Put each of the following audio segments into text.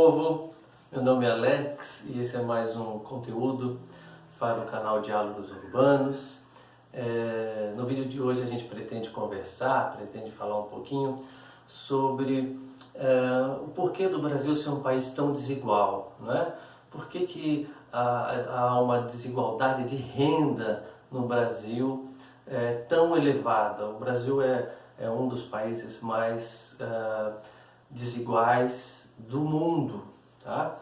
povo, meu nome é Alex e esse é mais um conteúdo para o canal Diálogos Urbanos. No vídeo de hoje a gente pretende falar um pouquinho sobre o porquê do Brasil ser um país tão desigual, não é? Por que há uma desigualdade de renda no Brasil tão elevada? O Brasil é um dos países mais desiguais do mundo, tá?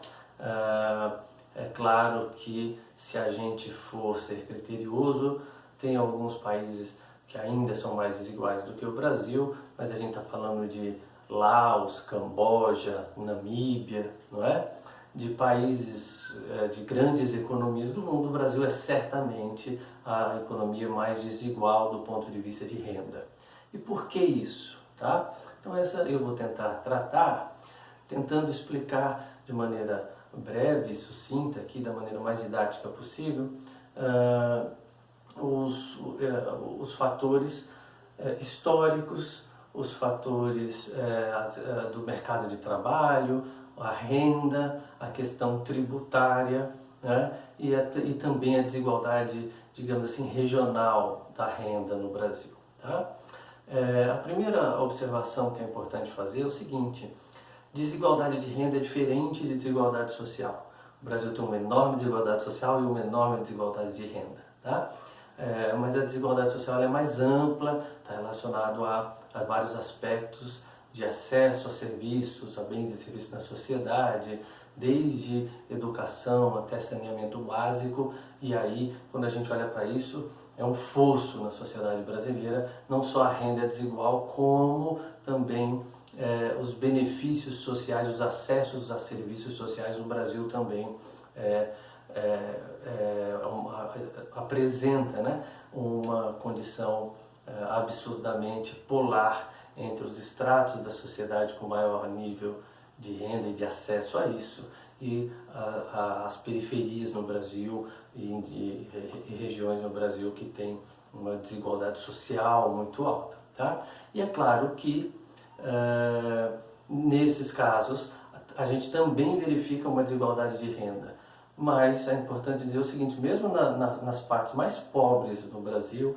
É claro que se a gente for ser criterioso, tem alguns países que ainda são mais desiguais do que o Brasil, mas a gente está falando de Laos, Camboja, Namíbia, não é? De países de grandes economias do mundo, o Brasil é certamente a economia mais desigual do ponto de vista de renda. E por que isso? Tá? Então essa eu vou tentar tratar, tentando explicar de maneira breve, sucinta, aqui da maneira mais didática possível, os fatores históricos, os fatores do mercado de trabalho, a renda, a questão tributária, né? E também a desigualdade, digamos assim, regional da renda no Brasil. Tá? A primeira observação que é importante fazer é o seguinte: desigualdade de renda é diferente de desigualdade social. O Brasil tem uma enorme desigualdade social e uma enorme desigualdade de renda. Tá? Mas a desigualdade social é mais ampla, está relacionado a vários aspectos de acesso a serviços, a bens e serviços na sociedade, desde educação até saneamento básico. E aí, quando a gente olha para isso, é um fosso na sociedade brasileira. Não só a renda é desigual, como também os benefícios sociais, os acessos a serviços sociais no Brasil também apresenta, né, uma condição absurdamente polar entre os estratos da sociedade com maior nível de renda e de acesso a isso e as periferias no Brasil e regiões no Brasil que têm uma desigualdade social muito alta. Tá? E é claro que nesses casos a gente também verifica uma desigualdade de renda, mas é importante dizer o seguinte: mesmo nas partes mais pobres do Brasil,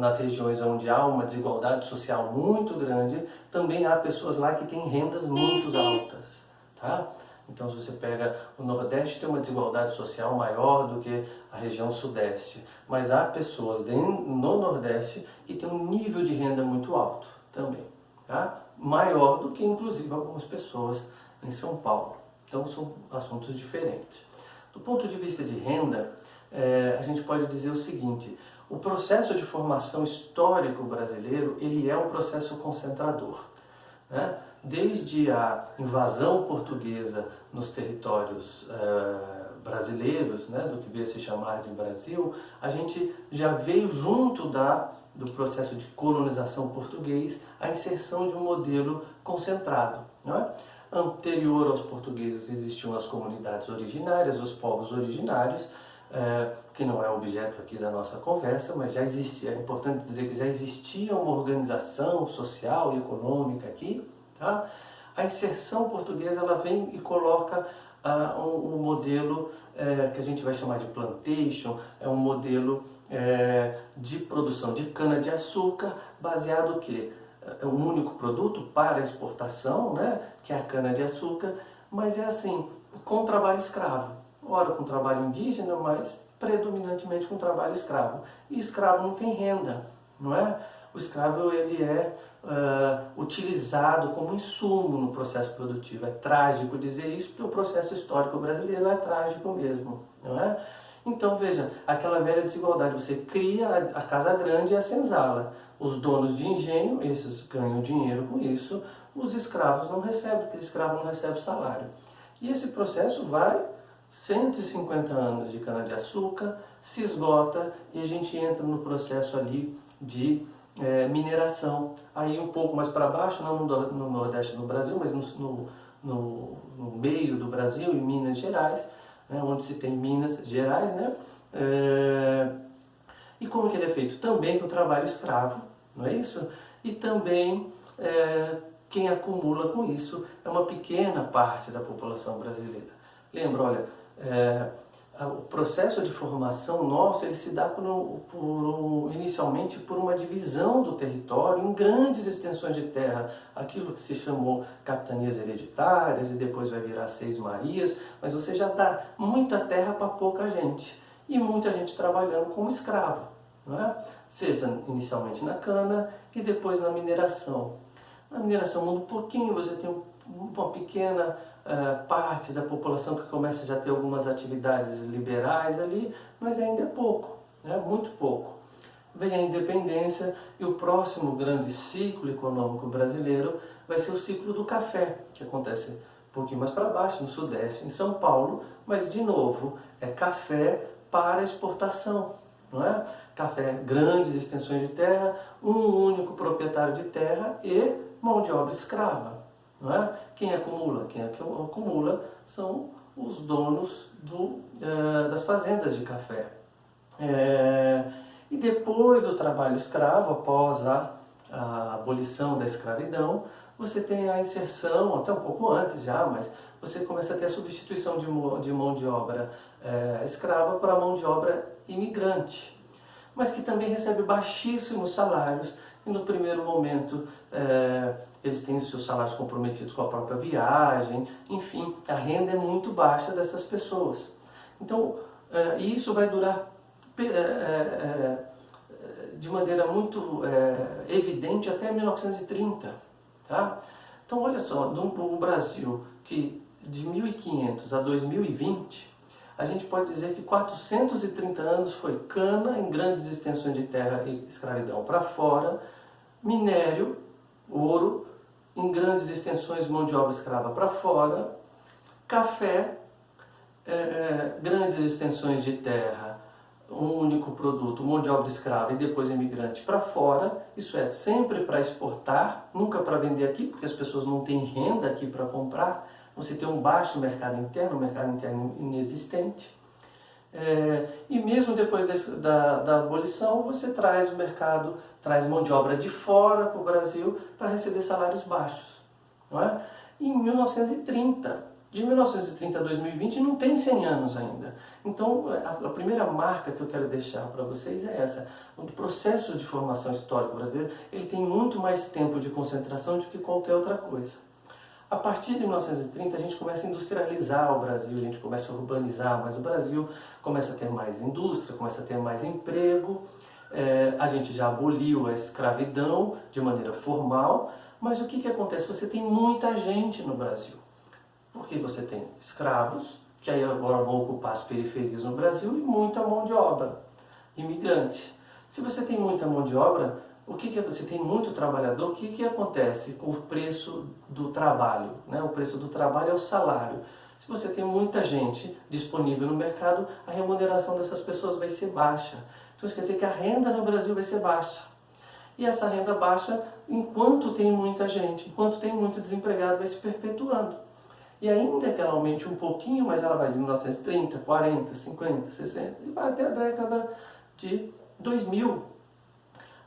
nas regiões onde há uma desigualdade social muito grande, também há pessoas lá que têm rendas muito altas, tá? Então, se você pega o Nordeste, tem uma desigualdade social maior do que a região Sudeste, mas há pessoas no Nordeste que têm um nível de renda muito alto também, tá? Maior do que, inclusive, algumas pessoas em São Paulo. Então, são assuntos diferentes. Do ponto de vista de renda, a gente pode dizer o seguinte: o processo de formação histórico brasileiro, ele é um processo concentrador, né? Desde a invasão portuguesa nos territórios brasileiros, né, do que veio a se chamar de Brasil, a gente já veio junto do processo de colonização português a inserção de um modelo concentrado, né? Anterior aos portugueses existiam as comunidades originárias, os povos originários, que não é objeto aqui da nossa conversa, mas já existia, é importante dizer que já existia uma organização social e econômica aqui. Tá? A inserção portuguesa, ela vem e coloca um modelo que a gente vai chamar de plantation, é um modelo de produção de cana-de-açúcar, baseado no quê? É um único produto para exportação, né, que é a cana-de-açúcar, mas é assim, com trabalho escravo. Ora com trabalho indígena, mas predominantemente com trabalho escravo. E escravo não tem renda, não é? O escravo, ele é utilizado como insumo no processo produtivo. É trágico dizer isso, porque o processo histórico brasileiro é trágico mesmo, não é? Então, veja, aquela velha desigualdade: você cria a casa grande e a senzala. Os donos de engenho, esses ganham dinheiro com isso, os escravos não recebem, porque o escravo não recebe salário. E esse processo vai 150 anos de cana-de-açúcar, se esgota e a gente entra no processo ali de mineração. Aí um pouco mais para baixo, não no Nordeste do Brasil, mas no meio do Brasil, em Minas Gerais, né, onde se tem Minas Gerais, né? E como que ele é feito? Também com trabalho escravo, não é isso? E também quem acumula com isso é uma pequena parte da população brasileira. Lembra, olha, o processo de formação nosso, ele se dá inicialmente por uma divisão do território em grandes extensões de terra, aquilo que se chamou capitanias hereditárias e depois vai virar seis marias, mas você já dá muita terra para pouca gente e muita gente trabalhando como escravo, não é? Seja inicialmente na cana e depois na mineração. Na mineração muda um pouquinho, você tem uma pequena parte da população que começa já a ter algumas atividades liberais ali, mas ainda é pouco, né? Muito pouco. Vem a independência e o próximo grande ciclo econômico brasileiro vai ser o ciclo do café, que acontece um pouquinho mais para baixo, no Sudeste, em São Paulo, mas de novo, é café para exportação, não é? Café, grandes extensões de terra, um único proprietário de terra e mão de obra escrava. Não é? Quem acumula? Quem acumula são os donos das fazendas de café. E depois do trabalho escravo, após a abolição da escravidão, você tem a inserção, até um pouco antes já, mas você começa a ter a substituição de mão de obra escrava para mão de obra imigrante, mas que também recebe baixíssimos salários e no primeiro momento eles têm os seus salários comprometidos com a própria viagem, enfim, a renda é muito baixa dessas pessoas. Então, isso vai durar de maneira muito evidente até 1930. Tá? Então, olha só, no Brasil, que de 1500 a 2020, a gente pode dizer que 430 anos foi cana em grandes extensões de terra e escravidão para fora, minério, ouro, em grandes extensões mão de obra escrava para fora, café, grandes extensões de terra, um único produto, mão de obra escrava e depois imigrante para fora, isso é, sempre para exportar, nunca para vender aqui, porque as pessoas não têm renda aqui para comprar, você tem um baixo mercado interno inexistente. E mesmo depois da abolição, você traz o mercado, traz mão de obra de fora para o Brasil para receber salários baixos. Não é? Em 1930, de 1930 a 2020, não tem 100 anos ainda. Então, a primeira marca que eu quero deixar para vocês é essa. O processo de formação histórica brasileira, ele tem muito mais tempo de concentração do que qualquer outra coisa. A partir de 1930 a gente começa a industrializar o Brasil, a gente começa a urbanizar, mas o Brasil começa a ter mais indústria, começa a ter mais emprego, a gente já aboliu a escravidão de maneira formal, mas o que acontece? Você tem muita gente no Brasil, porque você tem escravos, que aí agora vão ocupar as periferias no Brasil, e muita mão de obra, imigrante. Se você tem muita mão de obra, você tem muito trabalhador, o que acontece com o preço do trabalho? Né? O preço do trabalho é o salário. Se você tem muita gente disponível no mercado, a remuneração dessas pessoas vai ser baixa. Então isso quer dizer que a renda no Brasil vai ser baixa. E essa renda baixa, enquanto tem muita gente, enquanto tem muito desempregado, vai se perpetuando. E ainda que ela aumente um pouquinho, mas ela vai de 1930, 40, 50, 60 e vai até a década de 2000.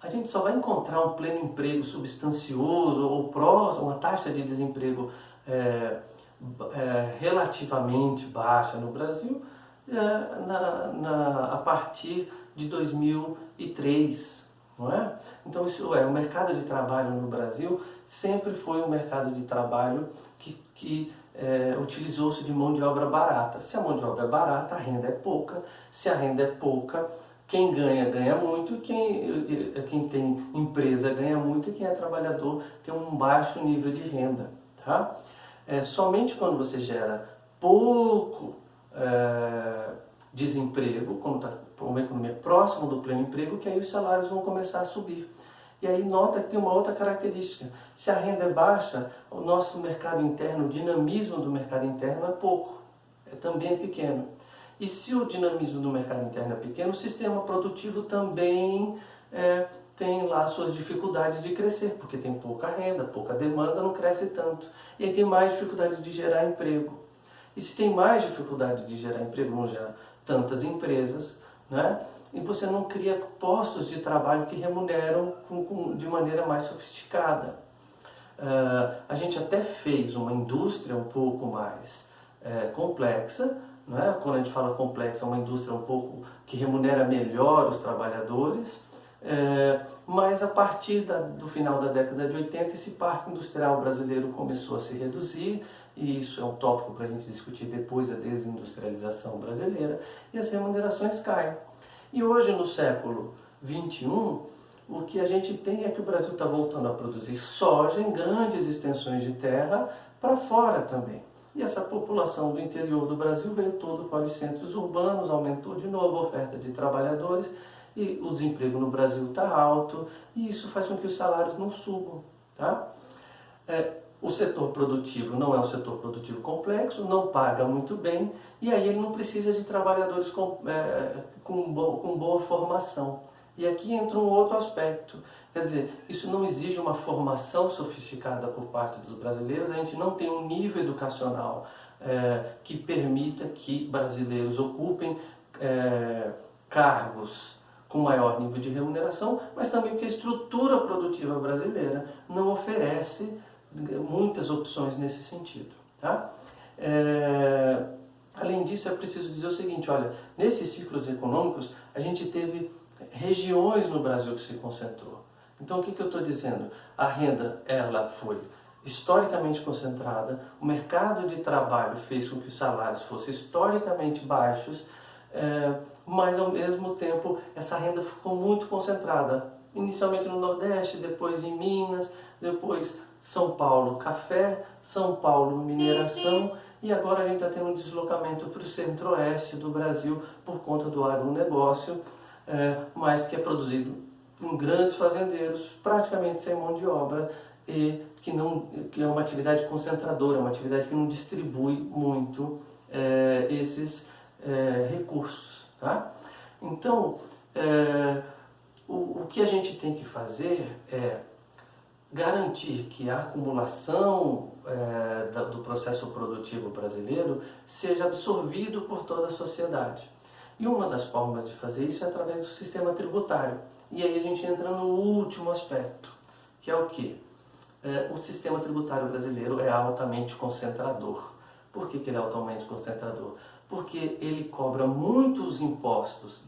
A gente só vai encontrar um pleno emprego substancioso ou próximo, uma taxa de desemprego relativamente baixa no Brasil a partir de 2003, não é? Então isso o mercado de trabalho no Brasil sempre foi um mercado de trabalho que utilizou-se de mão de obra barata. Se a mão de obra é barata, a renda é pouca. Se a renda é pouca, quem ganha, ganha muito, quem tem empresa ganha muito e quem é trabalhador tem um baixo nível de renda. Tá? Somente quando você gera pouco desemprego, quando está uma economia próxima do pleno emprego, que aí os salários vão começar a subir. E aí nota que tem uma outra característica. Se a renda é baixa, o nosso mercado interno, o dinamismo do mercado interno é pouco, também é pequeno. E se o dinamismo do mercado interno é pequeno, o sistema produtivo também tem lá suas dificuldades de crescer, porque tem pouca renda, pouca demanda, não cresce tanto. E aí tem mais dificuldade de gerar emprego. E se tem mais dificuldade de gerar emprego, não gera tantas empresas, né? E você não cria postos de trabalho que remuneram de maneira mais sofisticada. A gente até fez uma indústria um pouco mais complexa, né? Quando a gente fala complexa, é uma indústria um pouco que remunera melhor os trabalhadores, mas a partir do final da década de 80, esse parque industrial brasileiro começou a se reduzir, e isso é um tópico para a gente discutir depois da desindustrialização brasileira, e as remunerações caem. E hoje, no século XXI, o que a gente tem é que o Brasil está voltando a produzir soja em grandes extensões de terra para fora também. E essa população do interior do Brasil veio todo para os centros urbanos, aumentou de novo a oferta de trabalhadores, e o desemprego no Brasil está alto, e isso faz com que os salários não subam. Tá? O setor produtivo não é um setor produtivo complexo, não paga muito bem, e aí ele não precisa de trabalhadores com boa formação. E aqui entra um outro aspecto, quer dizer, isso não exige uma formação sofisticada por parte dos brasileiros, a gente não tem um nível educacional que permita que brasileiros ocupem cargos com maior nível de remuneração, mas também porque a estrutura produtiva brasileira não oferece muitas opções nesse sentido. Tá? Além disso, é preciso dizer o seguinte, olha, nesses ciclos econômicos, a gente teve regiões no Brasil que se concentrou. Então, o que eu estou dizendo? A renda, ela foi historicamente concentrada, o mercado de trabalho fez com que os salários fossem historicamente baixos, mas ao mesmo tempo essa renda ficou muito concentrada, inicialmente no Nordeste, depois em Minas, depois São Paulo café, São Paulo mineração, e agora a gente está tendo um deslocamento para o centro-oeste do Brasil por conta do agronegócio, mas que é produzido por grandes fazendeiros, praticamente sem mão de obra, e que é uma atividade concentradora, uma atividade que não distribui muito esses recursos. Tá? Então, o que a gente tem que fazer é garantir que a acumulação do processo produtivo brasileiro seja absorvido por toda a sociedade. E uma das formas de fazer isso é através do sistema tributário. E aí a gente entra no último aspecto, que é o quê? O sistema tributário brasileiro é altamente concentrador. Por que ele é altamente concentrador? Porque ele cobra muitos impostos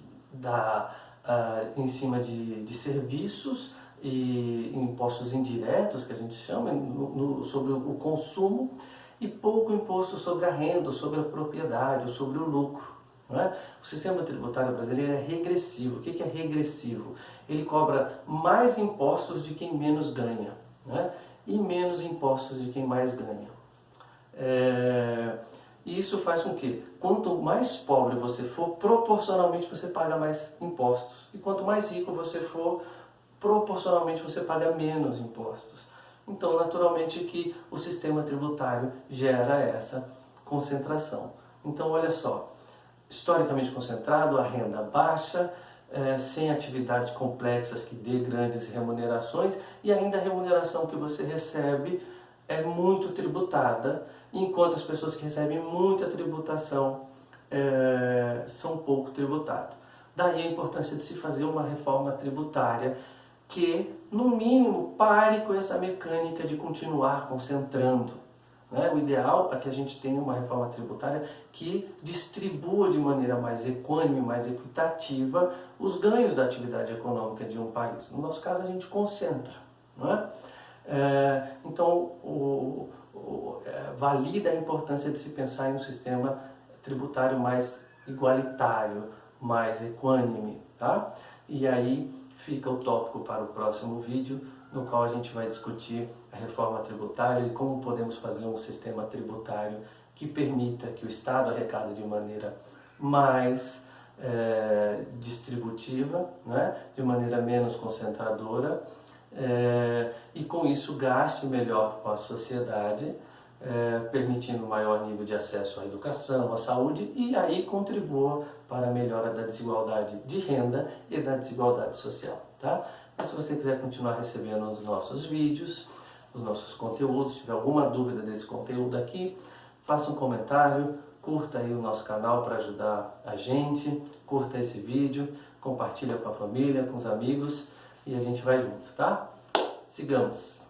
em cima de serviços e impostos indiretos, que a gente chama, sobre o consumo, e pouco imposto sobre a renda, sobre a propriedade, sobre o lucro. Não é? O sistema tributário brasileiro é regressivo. O que é regressivo? Ele cobra mais impostos de quem menos ganha, né? E menos impostos de quem mais ganha. E isso faz com que, quanto mais pobre você for, proporcionalmente você paga mais impostos. E quanto mais rico você for, proporcionalmente você paga menos impostos. Então, naturalmente que o sistema tributário gera essa concentração. Então, olha só, historicamente concentrado, a renda baixa, sem atividades complexas que dê grandes remunerações, e ainda a remuneração que você recebe é muito tributada, enquanto as pessoas que recebem muita tributação são pouco tributadas. Daí a importância de se fazer uma reforma tributária que, no mínimo, pare com essa mecânica de continuar concentrando. O ideal é que a gente tenha uma reforma tributária que distribua de maneira mais equânime, mais equitativa, os ganhos da atividade econômica de um país. No nosso caso, a gente concentra. Não é? Então, valida a importância de se pensar em um sistema tributário mais igualitário, mais equânime. Tá? E aí fica o tópico para o próximo vídeo, no qual a gente vai discutir a reforma tributária e como podemos fazer um sistema tributário que permita que o Estado arrecade de maneira mais distributiva, né? De maneira menos concentradora, e com isso gaste melhor com a sociedade, permitindo maior nível de acesso à educação, à saúde, e aí contribua para a melhora da desigualdade de renda e da desigualdade social. Tá? Mas se você quiser continuar recebendo os nossos vídeos, os nossos conteúdos, se tiver alguma dúvida desse conteúdo aqui, faça um comentário, curta aí o nosso canal para ajudar a gente, curta esse vídeo, compartilha com a família, com os amigos, e a gente vai junto, tá? Sigamos!